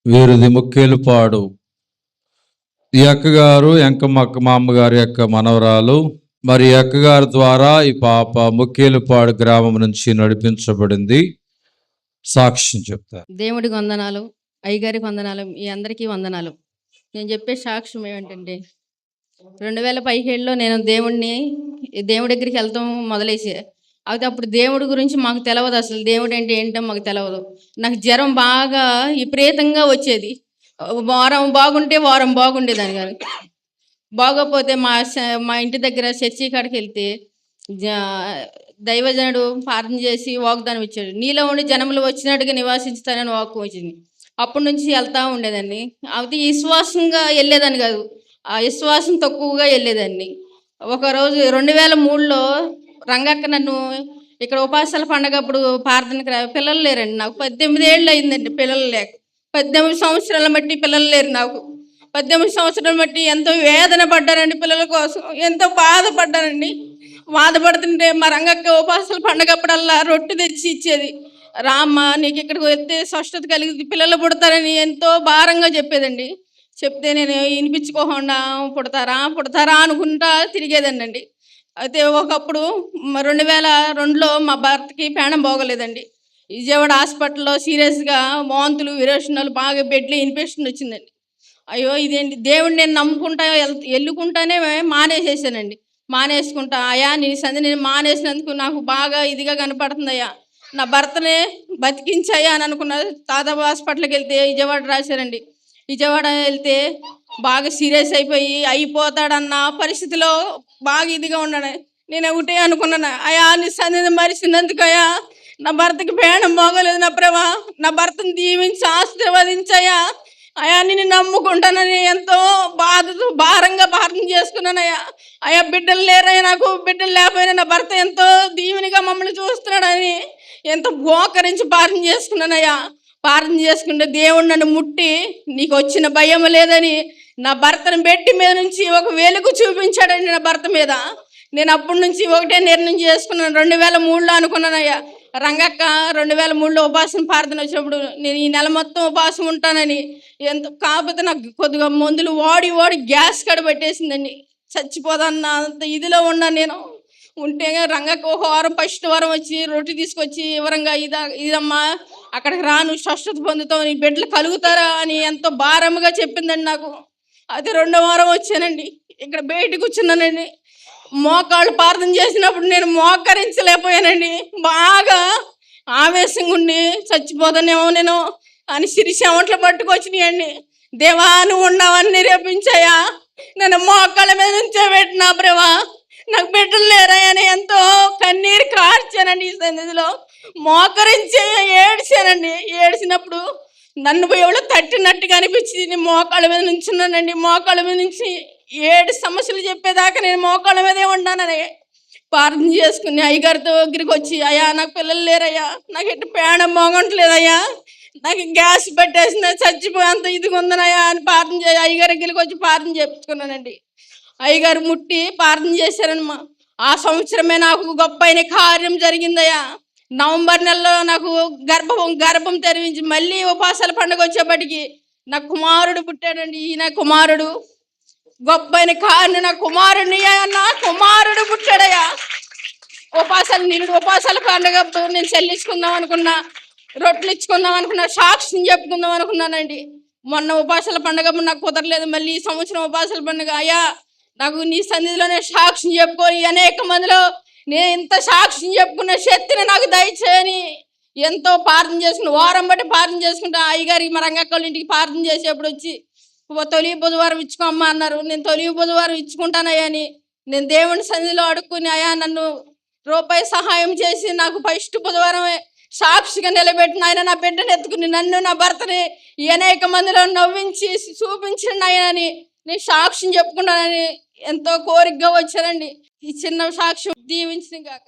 వీరిది ముక్కేలుపాడు. ఈ అక్కగారు ఎంకమ్మక్క మా అమ్మగారి యొక్క మనవరాలు. మరి ఈ అక్కగారి ద్వారా ఈ పాప ముక్కేలుపాడు గ్రామం నుంచి నడిపించబడింది. సాక్ష్యం చెప్తారు. దేవుడికి వందనాలు, అయ్యగారికి వందనాలు, మీ అందరికీ వందనాలు. నేను చెప్పే సాక్ష్యం ఏమిటంటే 2017లో నేను దేవుడి దగ్గరికి వెళ్తాం మొదలేసి అయితే అప్పుడు దేవుడి గురించి మాకు తెలియదు, అసలు దేవుడు అంటే ఏంటో మాకు తెలియదు. నాకు జ్వరం బాగా విపరీతంగా వచ్చేది. వారం బాగుంటే వారం బాగుండేదాన్ని కానీ బాగోపోతే మా ఇంటి దగ్గర చర్చి కాడికి వెళ్తే దైవజనుడు ప్రార్థన చేసి వాగ్దానం ఇచ్చాడు, నీలో ఉండి జనములు వచ్చినట్టుగా నివాసించుతానని వాక్కు వచ్చింది. అప్పటి నుంచి వెళ్తూ ఉండేదాన్ని. అది విశ్వాసంగా వెళ్ళేదాన్ని కాదు, ఆ విశ్వాసం తక్కువగా వెళ్ళేదాన్ని. ఒకరోజు 2003లో రంగక్క నన్ను ఇక్కడ ఉపాసాల పండగప్పుడు ప్రార్థనకి పిల్లలు లేరండి. నాకు 18 ఏళ్ళు అయిందండి పిల్లలు లేక. 18 సంవత్సరాల మట్టి పిల్లలు లేరు నాకు. 18 సంవత్సరాల మట్టి ఎంతో వేదన పడ్డానండి, పిల్లల కోసం ఎంతో బాధపడ్డానండి. బాధపడుతుంటే మా రంగక్క ఉపాసాల పండగప్పుడల్లా రొట్టె తెచ్చి ఇచ్చేది. రామ్మ నీకు ఇక్కడికి వస్తే స్వస్థత కలిగి పిల్లలు పుడతారని ఎంతో భారంగా చెప్పేదండి. చెప్తే నేను వినిపించుకోకుండా పుడతారా అనుకుంటా తిరిగేదండి అండి. అయితే ఒకప్పుడు 2002లో మా భర్తకి ప్రాణం బాగోలేదండి. విజయవాడ హాస్పిటల్లో సీరియస్గా వాంతులు విరేచనాలు బాగా బెడ్లో ఇన్ఫెక్షన్ వచ్చిందండి. అయ్యో ఇదేంటి, దేవుడిని నేను నమ్ముకుంటా వెళ్ళుకుంటానే మానేసేసానండి. మానేసుకుంటా అయ్యా నీ సంధి నేను మానేసినందుకు నాకు బాగా ఇదిగా కనపడుతుందయ్యా, నా భర్తనే బతికించాయా అని అనుకున్న. దాదాపు హాస్పిటల్కి వెళ్తే విజయవాడ రాశారండి. విజయవాడ వెళ్తే బాగా సీరియస్ అయిపోతాడన్న పరిస్థితిలో బాగా ఇదిగా ఉన్నాడు. నేను ఒకటే అనుకున్నాను, అయ్యా నీ సన్నిధిని మరిచినందుకు అయ్యా నా భర్తకి ప్రాణం బాగోలేదు, నా ప్రభా నా భర్తను దీవించి ఆశీర్వదించయ్యా, అయ్యా నిన్ను నమ్ముకుంటానని ఎంతో భారంగా ప్రార్థన చేసుకున్నానయ్యా. అయ్యా బిడ్డలు లేరయ్యా, నాకు బిడ్డలు లేకపోయినా నా భర్త ఎంతో దీవెనిగా మమ్మల్ని చూస్తున్నాడని ఎంతో మోకరించి ప్రార్థన చేసుకున్నానయ్యా. ప్రార్థన చేసుకుంటే దేవుడు నన్ను ముట్టి నీకు వచ్చిన భయం లేదని నా భర్తను బెట్టి మీద నుంచి ఒక వెలుగు చూపించాడండి నా భర్త మీద. నేను అప్పటి నుంచి ఒకటే నిర్ణయం చేసుకున్నాను. 2003లో అనుకున్నానయ్యా, రంగక్క 2003లో ఉపాసం ప్రార్థన వచ్చినప్పుడు నేను ఈ నెల మొత్తం ఉపాసం ఉంటానని. కాకపోతే నాకు కొద్దిగా మందులు వాడి గ్యాస్ కడబెట్టేసిందండి, చచ్చిపోదన్న అంత ఇదిలో ఉన్నాను నేను. ఉంటే రంగక్క ఒక వారం ఫస్ట్ వారం వచ్చి రొట్టె తీసుకొచ్చి వివరంగా ఇదమ్మా అక్కడికి రాను స్వస్థత పొందుతావు, నీ బిడ్డలు కలుగుతారా అని ఎంతో భారంగా చెప్పిందండి నాకు. అది 2వ వారం వచ్చానండి, ఇక్కడ బయట కూర్చున్నానండి. మోకాళ్ళు ప్రార్థన చేసినప్పుడు నేను మోకరించలేకపోయానండి. బాగా ఆవేశంగా ఉండి చచ్చిపోతానేమో నేను అని చెమట్లు పట్టుకొచ్చినాయండి. దేవా నువ్వు ఉన్నావని నిరూపించాయా, నన్ను మోకాళ్ళ మీద నుంచే పెట్టినా ప్రభా, నాకు బిడ్డలు లేరాయని ఎంతో కన్నీరు కార్చానండి. ఈ సన్నిధిలో మోకరించి ఏడ్చానండి. ఏడ్చినప్పుడు నన్ను ఎవరో తట్టినట్టుగా అనిపించింది. మోకాళ్ళ మీద నుంచున్నానండి. మోకాళ్ళ మీద నుంచి 7 సమస్యలు చెప్పేదాకా నేను మోకాళ్ళ మీదే ఉన్నానని ప్రార్థన చేసుకుని అయ్యగారితో దగ్గరికి వచ్చి, అయ్యా నాకు పిల్లలు లేరయ్యా, నాకు ఎటు ప్రాణం బాగుంటలేదయ్యా, నాకు గ్యాస్ పెట్టేసిన చచ్చిపోయేంత ఇదిగా ఉందనయ్యా అని ప్రార్థన అయ్యగారి దగ్గరికి వచ్చి ప్రార్థన చేయించుకున్నానండి. అయ్యగారు ముట్టి ప్రార్థన చేశారనమా. ఆ సంవత్సరమే నాకు గొప్ప కార్యం జరిగిందయ్యా. నవంబర్ నెలలో నాకు గర్భం తెరిపించి మళ్ళీ ఉపాసాల పండుగ వచ్చేప్పటికి నా కుమారుడు పుట్టాడండి. ఈ నా కుమారుడు గొప్ప కార్యం, నా కుమారుడు పుట్టాడయ్యా. ఉపాసాల పండుగ నేను చెల్లించుకుందాం అనుకున్నా, రొట్టెలు ఇచ్చుకుందాం అనుకున్నా, సాక్ష్యం చెప్పుకుందాం అనుకున్నానండి. మొన్న ఉపాసాల పండుగ నాకు కుదరలేదు. మళ్ళీ ఈ సంవత్సరం ఉపాసాల పండుగ అయ్యా నాకు నీ సన్నిధిలోనే సాక్ష్యం చెప్పుకొని అనేక మందిలో నేను ఇంత సాక్ష్యం చెప్పుకున్న శక్తిని నాకు దయచేయని ఎంతో ప్రార్థన చేసుకుని వారం బట్టి ప్రార్థన చేసుకుంటా. అయ్యగారి మా రంగక్కళ్ళ ఇంటికి ప్రార్థన చేసేప్పుడు వచ్చి తొలి బుధవారం ఇచ్చుకోమ్మా అన్నారు. నేను తొలి బుధవారం ఇచ్చుకుంటానయ్యా అని నేను దేవుని సన్నిధిలో అడుక్కుని, అయ్యా నన్ను రూపాయి సహాయం చేసి నాకు ఫస్ట్ బుధవారమే సాక్షిగా నిలబెట్టిన ఆయన నా బిడ్డను ఎత్తుకుని నన్ను నా భర్తని అనేక మందిలో నవ్వించి చూపించిన ఆయనని నేను సాక్ష్యం చెప్పుకుంటానని ఎంతో కోరికగా వచ్చానండి. ఈ చిన్న సాక్ష్యం దీవించిన కాక